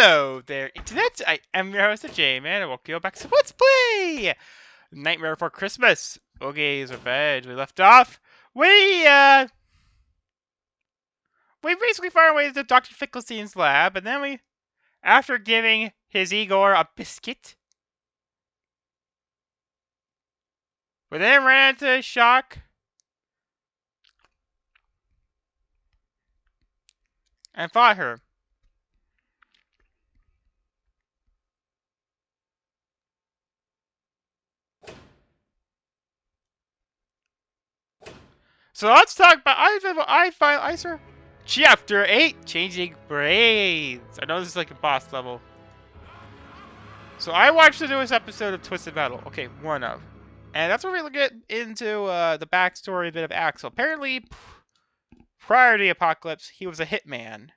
Hello there, Internet! I am your host, J-Man, and welcome back to Let's Play! Nightmare Before Christmas. Oogies Revenge. We left off. We basically found our way to Dr. Finkelstein's lab, and then after giving his Igor a biscuit, we then ran into Shock and fought her. So let's talk about I sir. Chapter 8, Changing Braids. I know this is like a boss level. So I watched the newest episode of Twisted Metal. Okay, one of. And that's where we get into the backstory a bit of Axel. Apparently, prior to the apocalypse, he was a hitman.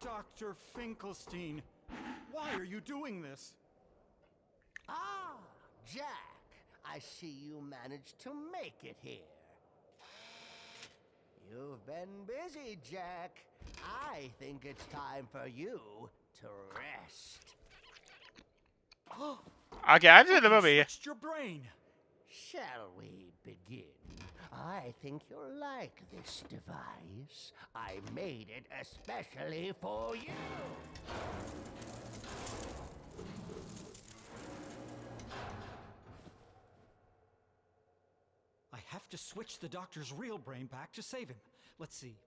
Dr. Finkelstein, why are you doing this? Ah, Jack, I see you managed to make it here. You've been busy, Jack. I think it's time for you to rest. Okay, I've seen the movie. Switched your brain. Shall we begin? I think you'll like this device. I made it especially for you. I have to switch the doctor's real brain back to save him. Let's see.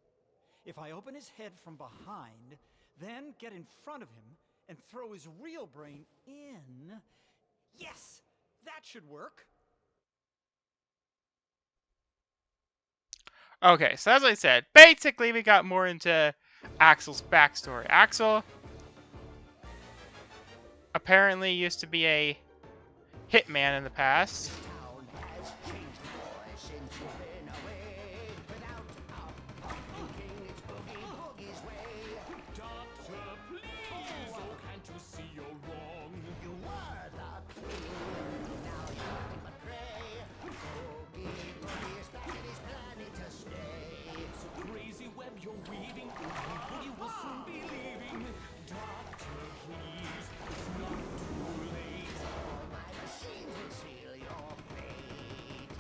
If I open his head from behind, then get in front of him and throw his real brain in... Yes! That should work. Okay, so as I said, basically we got more into Axel's backstory. Axel apparently used to be a hitman in the past. Town has changed, boy, since you've been away. Without a pumpkin king, it's Boogie Boogie's way. Doctor, please! Oh, can't you see you're wrong? You were the king, now you're nothing but prey. Boogie Boogie is back and he's planning to stay. It's a crazy web you're weaving. Oogie Boogie will soon be leaving. Doctor, please, it's not too late. All my machines will seal your fate.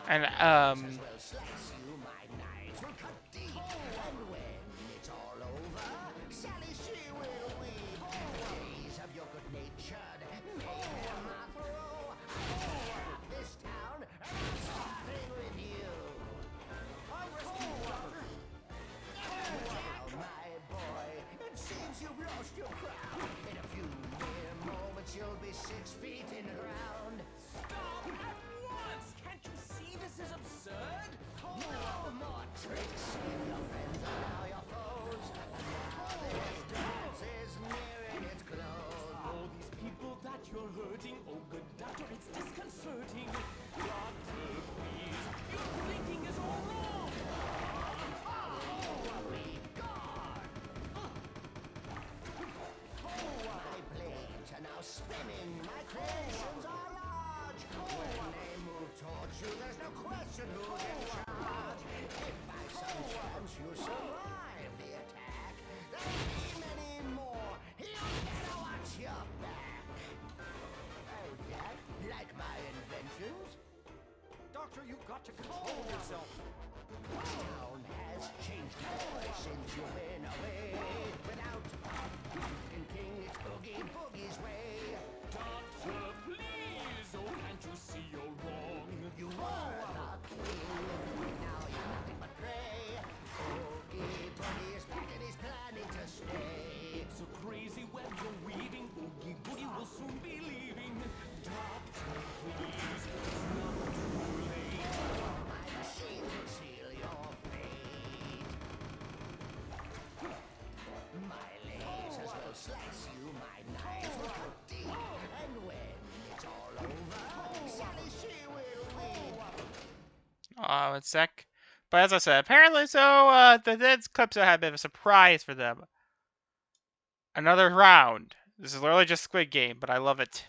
And Will slice you, my knives will cut deep. And when it's all over, Sally, she will weep. The days of your good-natured mayhem are through. I this town, and I'm starting with you. I'll rescue you, Doctor. Well, my boy, it seems you've lost your crown. In a few mere moments, you'll be 6 feet in the ground. Stop at once! Can't you see this is absurd? No more tricks. Your friends are now your foes. This dance is nearing its close. All these people that you're hurting, oh good doctor, it's disconcerting. Doctor, please, your thinking is all wrong. My blades are now spinning. My creations are large. When they move towards you, there's no question who's in charge. If by some chance you survive the attack, there'll be many more. You better watch your back. Oh, Jack, like my inventions? Doctor, you've got to control yourself. Town has changed, boy, since you've been away. Without Pumpkin King, it's Oogie Boogie's way. Doctor, please, oh can't you see you're wrong? You were the king, now you're nothing but prey. Oogie Boogie is back and he's planning to stay. It's a crazy web you're weaving. Oogie Boogie will soon be leaving. Doctor, please, it's not too late. My machines will seal your fate. My lasers will slice you, my knives will cut deep. And when it's all over, Sally, she will weep. one sec. But as I said, apparently, the clips had a bit of a surprise for them. Another round. This is literally just Squid Game, but I love it.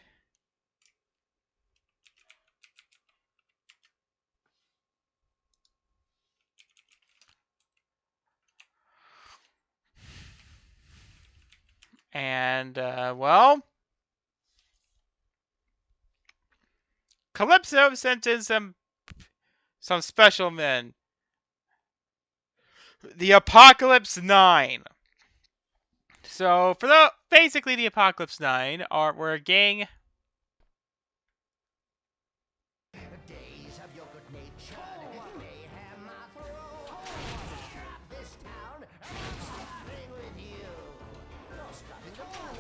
And, well, Calypso sent in some special men. The Apocalypse 9. So, basically the Apocalypse 9 were a gang. Days of your good-natured mayhem are through. Trap this town, I'm starting with you. No stopping the ball,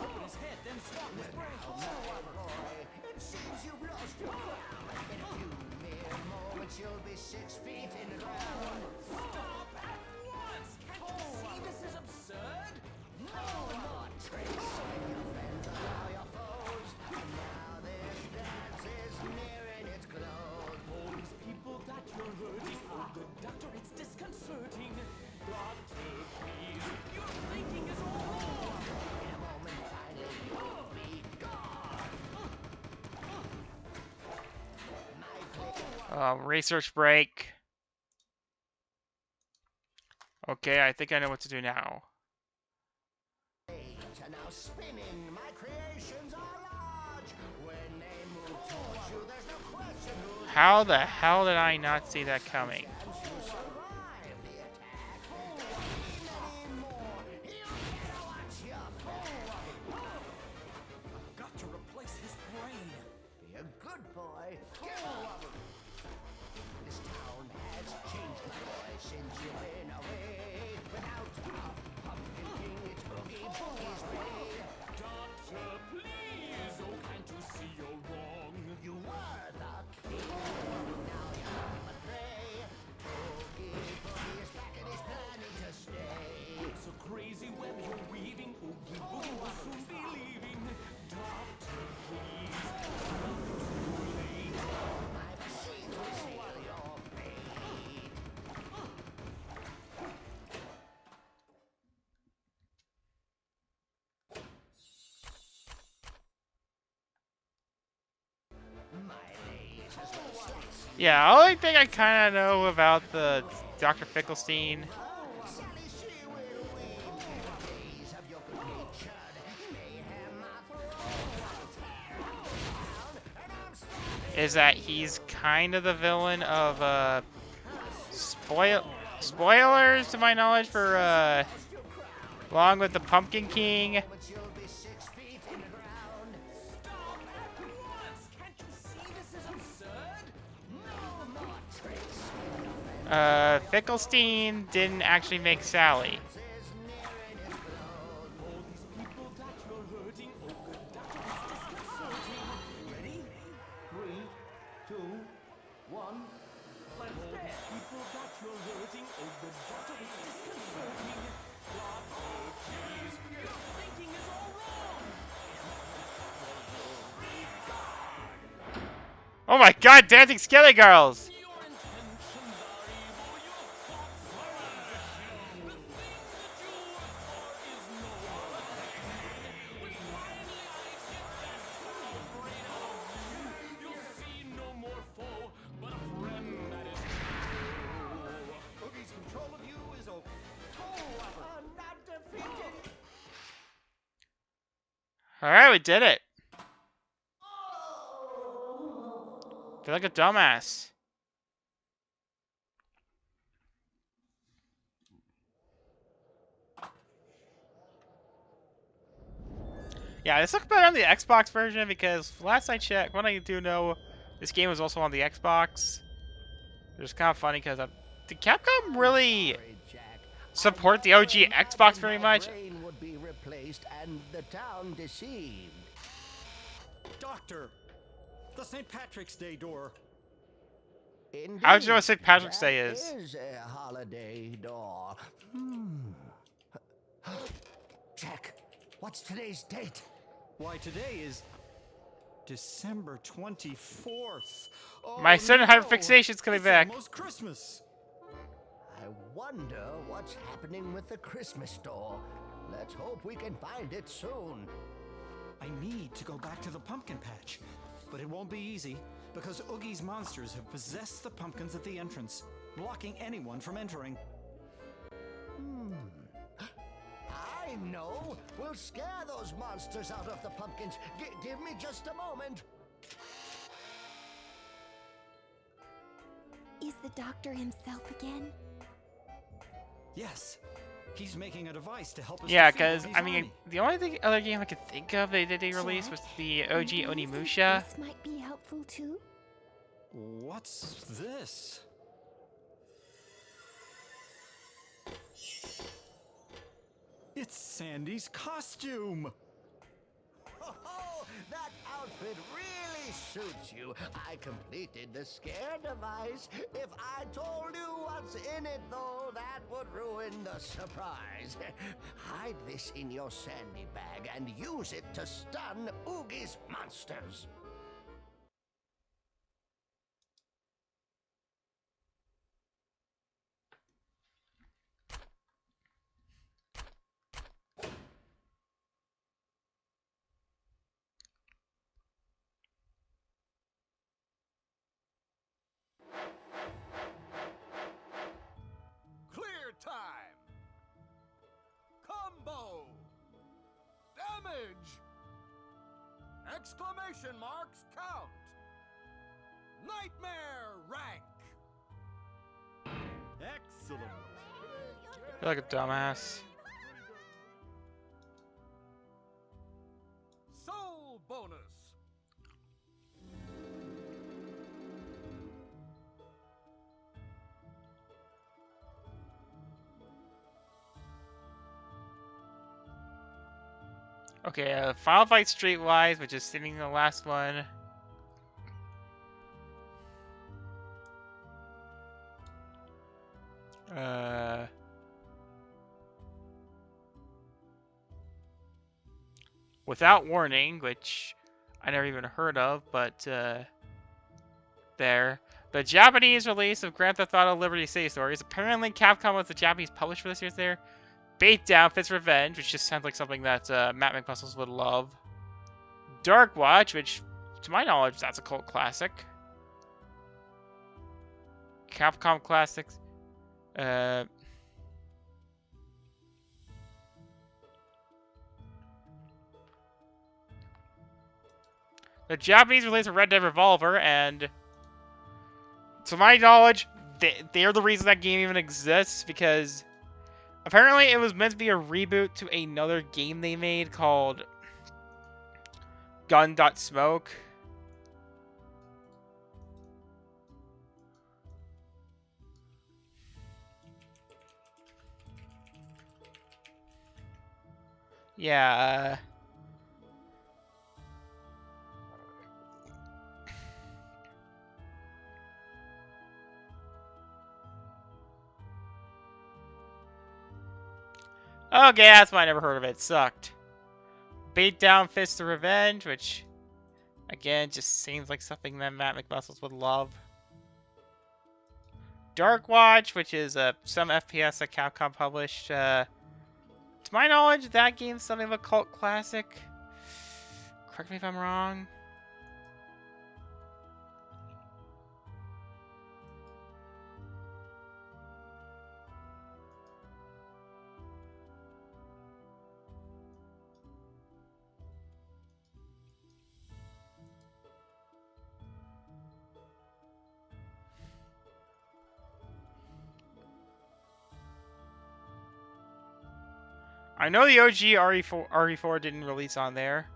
Open his head, then swap his brain. boy. It seems you've lost your crown. In a few mere moments, you'll be 6 feet in the ground. Stop at once! Can't you see this is absurd? No more tricks. Your friends are now your foes. And now this dance is nearing its close. All these people that you're hurting, oh good doctor, it's disconcerting. Doctor, please, your thinking is all wrong. In a moment, finally, you'll be gone. My place. Research break. Okay, I think I know what to do now. Blades are now spinning. My creations are large. When they move towards you, there's no question who How the hell did I not see that coming? chance you survive the attack. Many more. You better watch your back. Got to replace his brain. Be a good boy. Get over. This town has changed, my boy, since you've been away. Without a pumpkin king, it's Oogie Boogie's way. Doctor, please, oh can't you see you're wrong? You were the king, now you're nothing but prey. Oogie Boogie is back and he's planning to stay. It's a crazy web you're weaving. Oogie Boogie will soon be leaving. Doctor, please, it's not too late. My machines will seal your fate. My lasers will slice Yeah, only thing I kind of know about the Dr. Finkelstein Sally, she will win. Days of your good-natured mayhem are through. Tear up the town, and I'm starting. is that he's kind of the villain of spoilers to my knowledge for along with the Pumpkin King. But you'll be 6 feet in the ground. Stop at once! Can't you see this is absurd? No more tricks. Finkelstein didn't actually make Sally. Is nearing its close. All these people that you're hurting, oh good doctor, it's disconcerting. Ready? 3, 2, 1. All these people that you're hurting, oh good doctor, it's disconcerting. Doctor, please, your thinking is all wrong. Oh my god, dancing skelly girls! Your intentions are evil, your thoughts are irrational. The things that you work for is no other thing. When finally I get that true brain out of you, you'll see no more foe, but a friend that is true. Oogie's control of you is over. Not defeated. Alright, we did it. Feel like a dumbass. Yeah, this looks better on the Xbox version because last I checked, when I do know this game was also on the Xbox. It's kind of funny because did Capcom really Sorry, Jack. support the OG Xbox very My much? brain would be replaced and the town deceived. Doctor, the St. Patrick's Day door. Indeed, How would you know what St. Patrick's Day that is? is a holiday door. Jack, what's today's date? Why, today is December 24th. Oh, My certain no. hyperfixation's coming It's back. almost Christmas. I wonder what's happening with the Christmas door. Let's hope we can find it soon. I need to go back to the pumpkin patch, but it won't be easy because Oogie's monsters have possessed the pumpkins at the entrance, blocking anyone from entering. I know know. We'll scare those monsters out of the pumpkins. Give me just a moment. Is the doctor himself again? Yes. He's making a device to help us. Yeah, defeat because, Oogie's I mean, army. the only other game I could think of they released was the OG Do you think Onimusha. This might be helpful too. What's this? It's Sandy's costume! Oh, that outfit really suits you. I completed the scare device. If I told you what's in it, though, that would ruin the surprise. Hide this in your sandy bag and use it to stun Oogies monsters. Clear time. Combo. Damage. Exclamation marks count. Nightmare rank. Excellent! You're like a dumbass. Soul bonus. Okay, Final Fight Streetwise, which is sitting the last one. Without Warning, which I never even heard of, but there. The Japanese release of Grand Theft Auto Liberty City Stories. Apparently, Capcom was the Japanese publisher for this year's there. Beatdown Fist Revenge, which just sounds like something that Matt McMuscles would love. Dark Watch, which, to my knowledge, that's a cult classic. Capcom Classics. The Japanese release of Red Dead Revolver, and to my knowledge, they're the reason that game even exists, because apparently it was meant to be a reboot to another game they made called Gun.Smoke. Yeah, okay, that's why I never heard of it. It sucked. Beatdown Fist of Revenge, which, again, just seems like something that Matt McMuscles would love. Dark Watch, which is some FPS that Capcom published. To my knowledge, that game's something of a cult classic. Correct me if I'm wrong. I know the OG RE4 didn't release on there.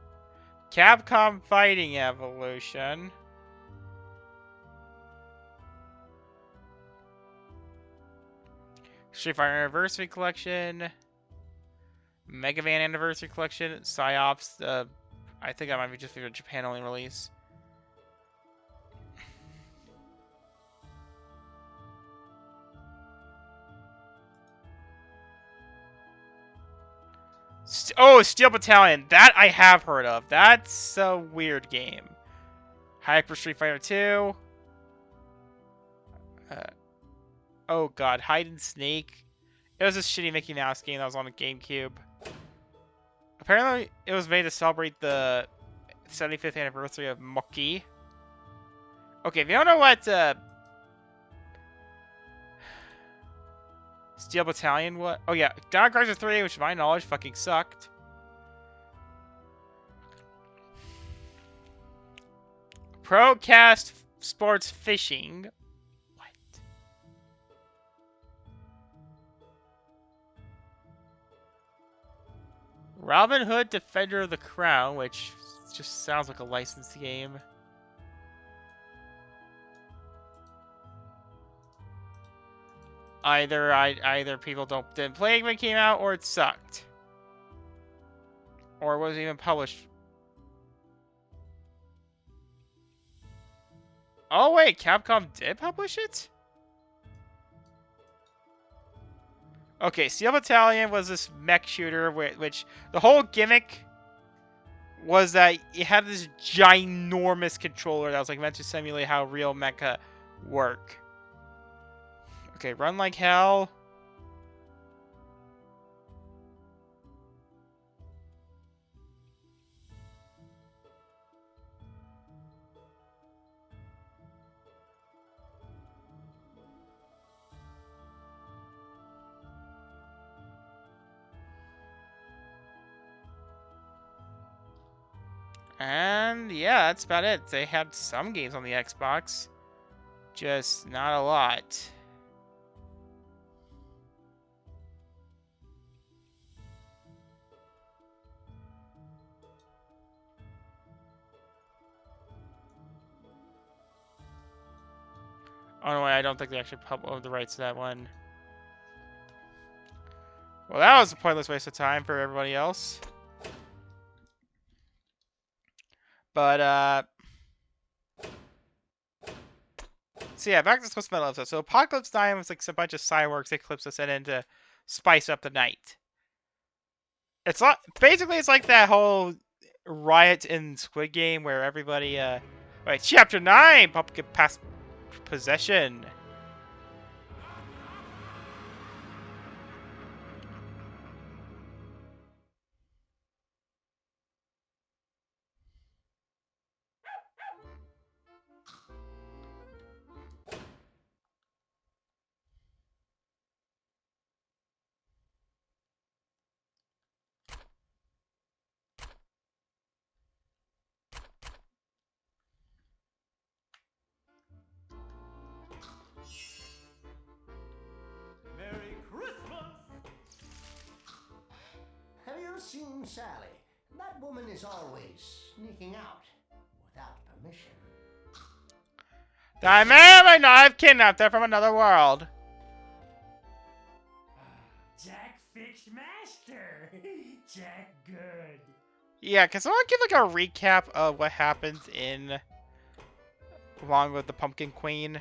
Capcom Fighting Evolution. Street Fighter Anniversary Collection. Mega Man Anniversary Collection. Psyops. I think that might be just for a Japan only release. Oh, Steel Battalion. That I have heard of. That's a weird game. Hyper Street Fighter 2. Oh god, Hide and Snake. It was a shitty Mickey Mouse game that was on the GameCube. Apparently, it was made to celebrate the 75th anniversary of Moki. Okay, if you don't know what Steel Battalion, what? Oh yeah, Dino Crisis 3, which to my knowledge fucking sucked. Procast Sports Fishing. What? Robin Hood Defender of the Crown, which just sounds like a licensed game. Either people didn't play it when it came out, or it sucked, or it wasn't even published. Oh wait, Capcom did publish it? Okay, Steel Battalion was this mech shooter, which the whole gimmick was that it had this ginormous controller that was like meant to simulate how real mecha work. Okay, Run Like Hell. And yeah, that's about it. They had some games on the Xbox, just not a lot. Oh no, I don't think they actually published the rights to that one. Well, that was a pointless waste of time for everybody else. But, so yeah, back to the Twisted Metal episode. So Apocalypse Time was like a bunch of Cyworks Eclipse was sent in to spice up the night. It's not, basically it's like that whole riot in Squid Game where everybody, right, Chapter 9, Pumpkin Pass Possession. Merry Christmas! Have you seen Sally? That woman is always sneaking out without permission. I may or may not have kidnapped her from another world. Jack Fix Master! Jack Good. Yeah, can someone give like a recap of what happens in along with the Pumpkin Queen?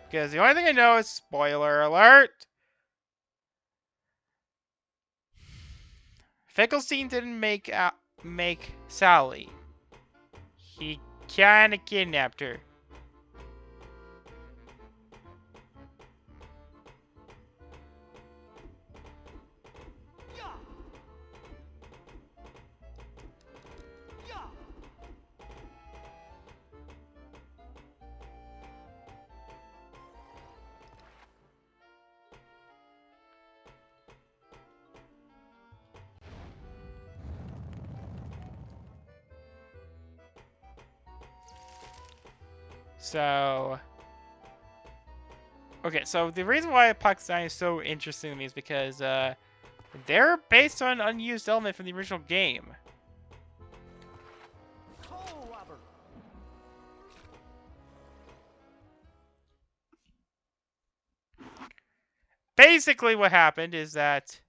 Because the only thing I know is spoiler alert. Finkelstein didn't make Sally. He kinda kidnapped her. So, okay, so the reason why Apocalypse Now is so interesting to me is because they're based on an unused element from the original game. Coal robber. Basically, what happened is that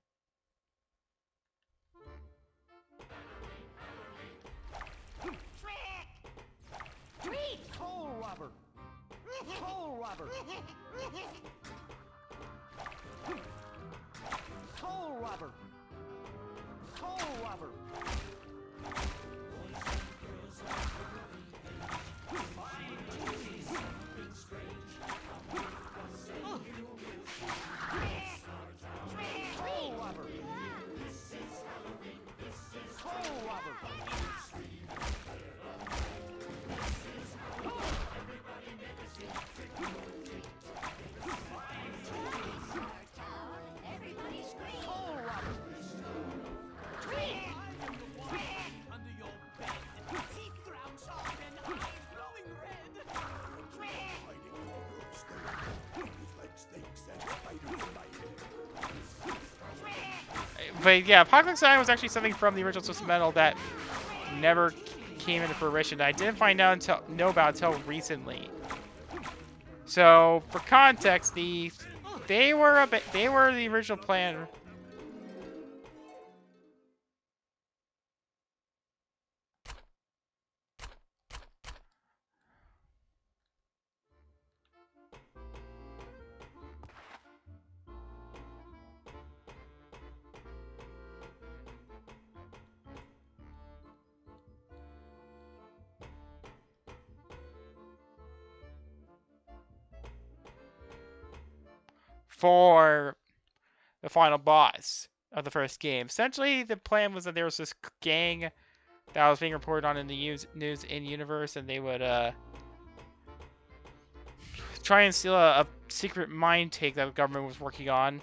Coal robber. Coal robber. Coal robber. Coal robber. Coal robber. Coal robber. But yeah, Apocalypse Island was actually something from the original Twisted Metal that never came into fruition. That I didn't know about until recently. So for context, they were the original plan. For the final boss of the first game. Essentially, the plan was that there was this gang that was being reported on in the news in universe, and they would try and steal a secret mine take that the government was working on,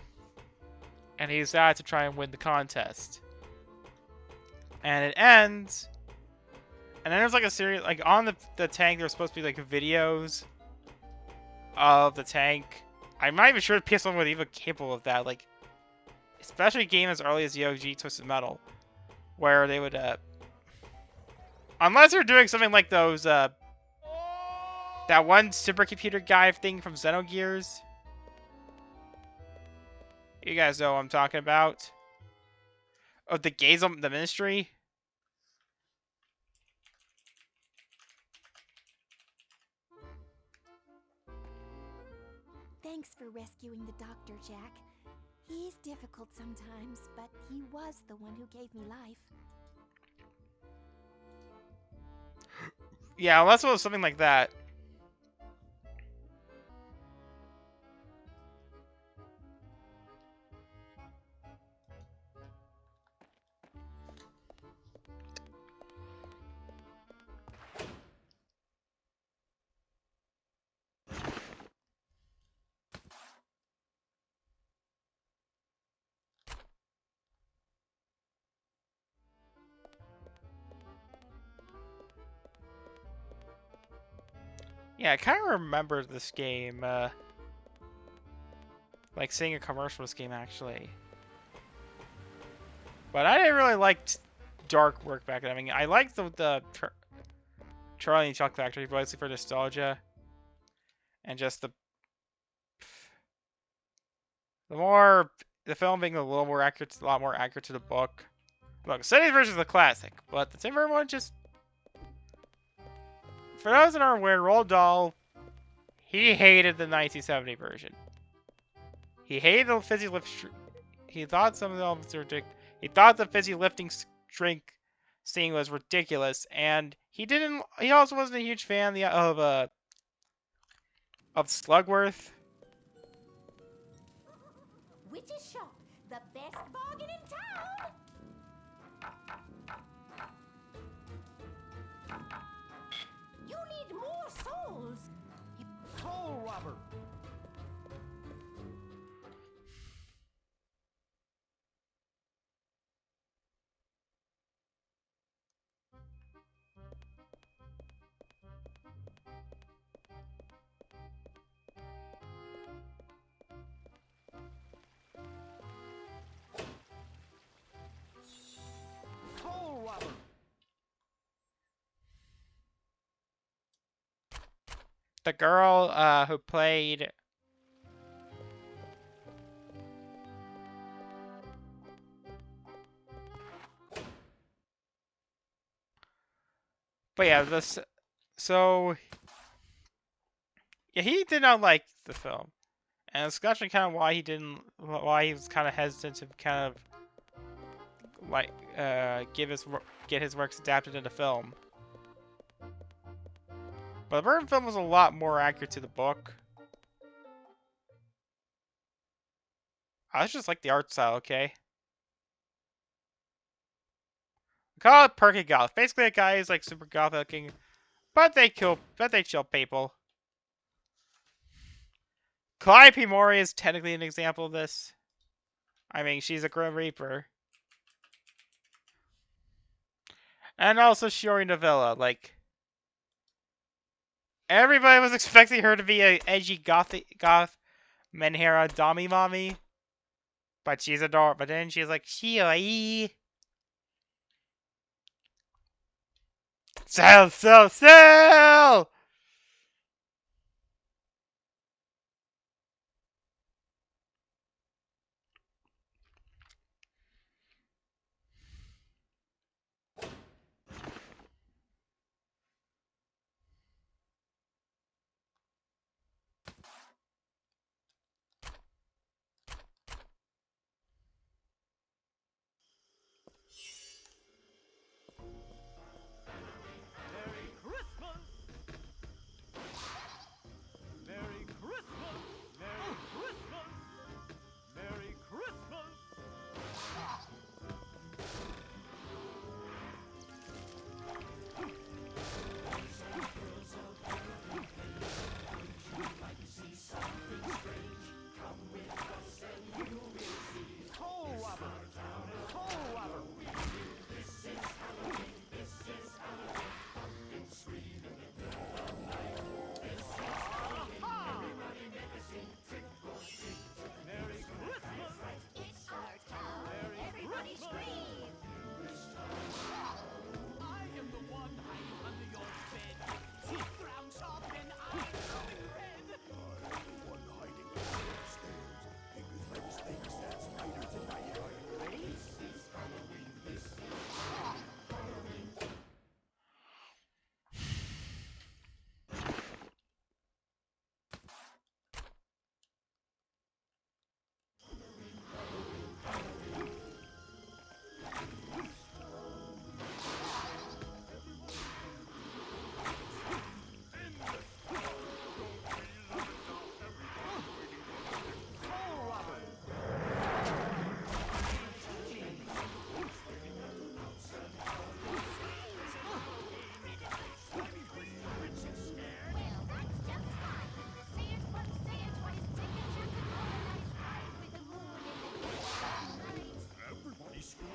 and he used that to try and win the contest. And it ends, and then there's like a series, like on the tank, there's supposed to be like videos of the tank. I'm not even sure if PS1 was even capable of that, like, especially a game as early as the OG Twisted Metal, where they would, unless they're doing something like those, that one supercomputer guy thing from Xenogears. You guys know what I'm talking about. Oh, the gaze on the ministry. Thanks for rescuing the doctor, Jack. He's difficult sometimes, but he was the one who gave me life. Yeah, unless it was something like that. Yeah, I kind of remember this game, like seeing a commercial of this game actually. But I didn't really like dark work back then. I mean, I liked the Charlie and Chocolate Factory, mostly for nostalgia, and just the film being a little more accurate, a lot more accurate to the book. Look, City's version is a classic, but the Timber one just, for those that aren't aware, Roald Dahl, he hated the 1970 version. He hated the fizzy lift. He thought some of the elements were ridiculous. He thought the fizzy lifting drink scene was ridiculous, and he didn't. He also wasn't a huge fan of Slugworth. Witch's Shop, the best bargain in town! You need more souls! Soul robber. Soul robber. The girl who played. But yeah, this. So. Yeah, he did not like the film. And it's actually kind of why he was kind of hesitant to kind of like get his works adapted into film. But the Burton film was a lot more accurate to the book. I just like the art style, okay? We call it perky goth. Basically, a guy who's like super goth looking, but they chill people. Calliope Mori is technically an example of this. I mean, she's a Grim Reaper. And also Shiori Novella, like, everybody was expecting her to be a edgy goth Menhera Dami Mommy. But she's adorable. But then she's like, Shioi. Sell, sell, sell! Merry Christmas! Merry Christmas! Merry Christmas! Merry Christmas! Coal Robber! Coal Robber! Merry Christmas! It's our town. Merry Everybody Christmas! scream. I am the one hiding under your bed. Teeth ground sharp and eyes glowing red. Coal Robber! Well, that's just fine. Say it once, say it twice. Take a chance and go a nice ride with the moon in the dead of night. Everybody scream.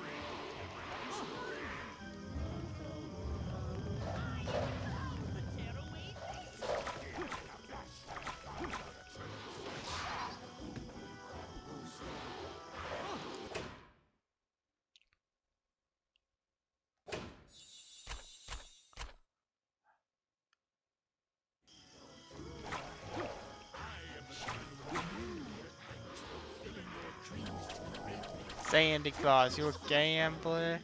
The tearaway face. Sandy Claus, you a gambler?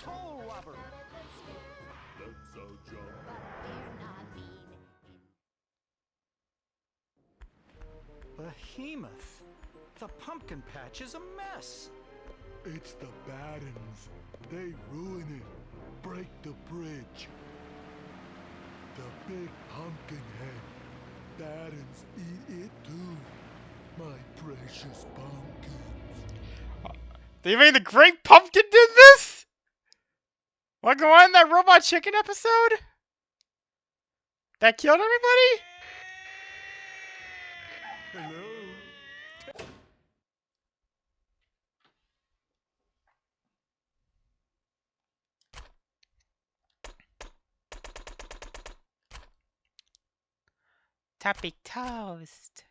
Coal Robber! Let's all jump. They're not mean. Behemoth. The pumpkin patch is a mess. It's the Battens. They ruin it. Break the bridge. The big pumpkin head. Battens eat it too. My precious pumpkins. Do you mean the Great Pumpkin did this? Like the one in that Robot Chicken episode? That killed everybody? Hello? Toppy toast.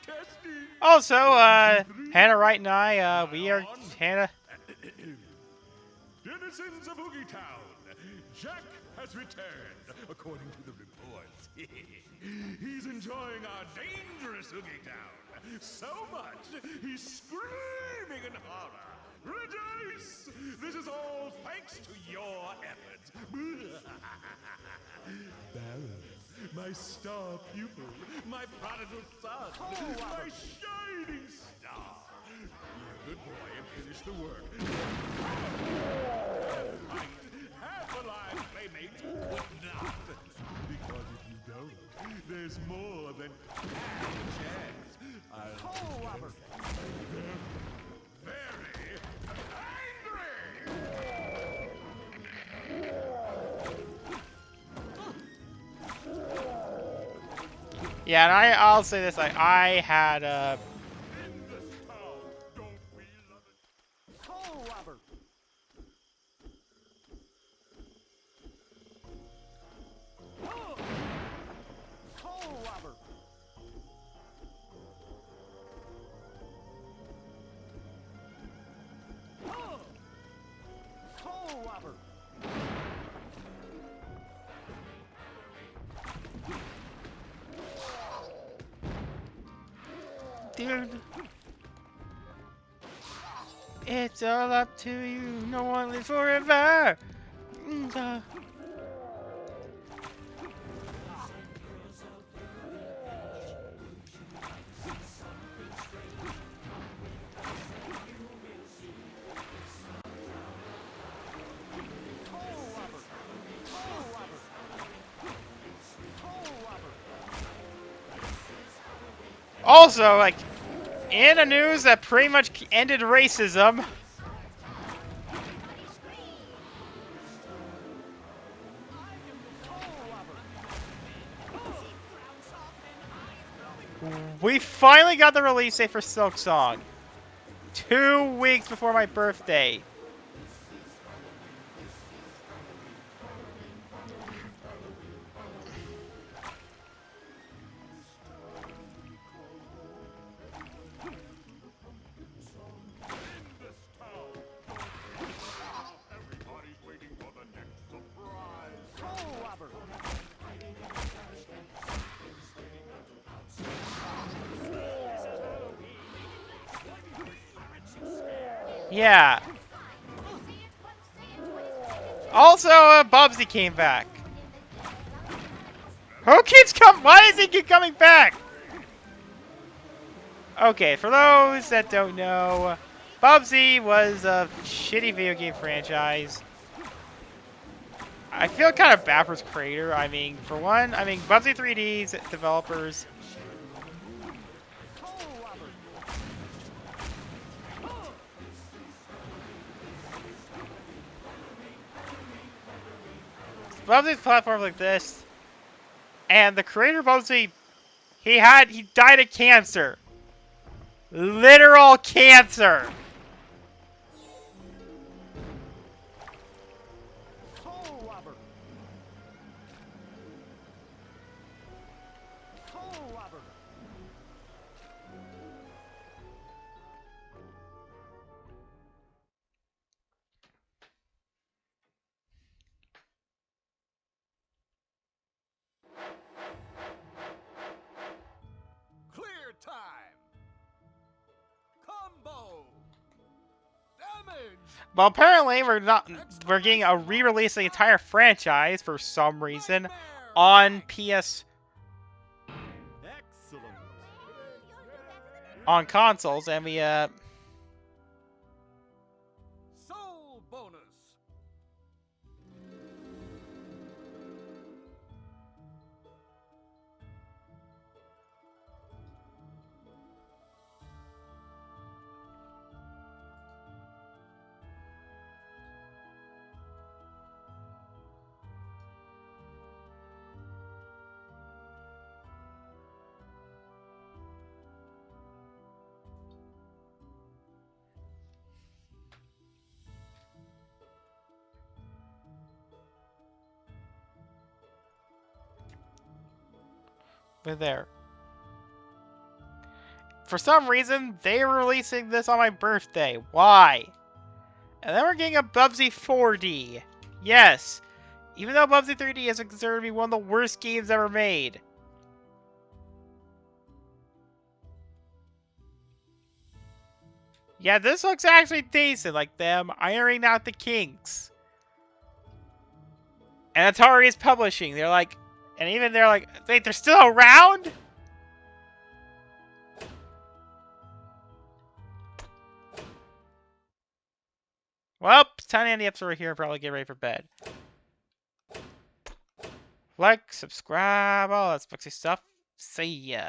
Testing. Also, Hannah Wright and I, we are Hannah. Denizens of Oogie Town, Jack has returned, according to the reports. He's enjoying our dangerous Oogie Town so much he's screaming in horror. Rejoice! This is all thanks to your efforts. Baron, my star pupil, my prodigal son, my shining star. Be a good boy and finish the work. Right, half alive playmates would not. Because if you don't, there's more than half a chance. I'll Coal Robber! very angry. Yeah, and I'll say this, like, I had, In this town, don't we love it? Coal Robber! dude. It's all up to you. No one lives forever. Also, like, in a news that pretty much ended racism. We finally got the release date for Silk Song. 2 weeks before my birthday. Everybody's waiting for the next surprise. Soul Robber. Yeah. Also, Bubsy came back. Who keeps why does he keep coming back? Okay, for those that don't know, Bubsy was a shitty video game franchise. I feel kind of bad for its creator. I mean, for one, Bubsy 3D's developers. Bubsy's platforms like this, and the creator of Bubsy, he died of cancer. Literal cancer. Soul Robber. Soul Robber. Clear time. Combo. Damage. Well, apparently we're getting a re-release of the entire franchise for some reason on Excellent. on consoles, and we Soul bonus. we're there. For some reason, they were releasing this on my birthday. Why? And then we're getting a Bubsy 4D. Yes, even though Bubsy 3D is considered to be one of the worst games ever made. Yeah, this looks actually decent, like them ironing out the kinks. And Atari is publishing. They're like, wait, they're still around? Well, it's time to end the episode right here and probably get ready for bed. Like, subscribe, all that spooky stuff. See ya.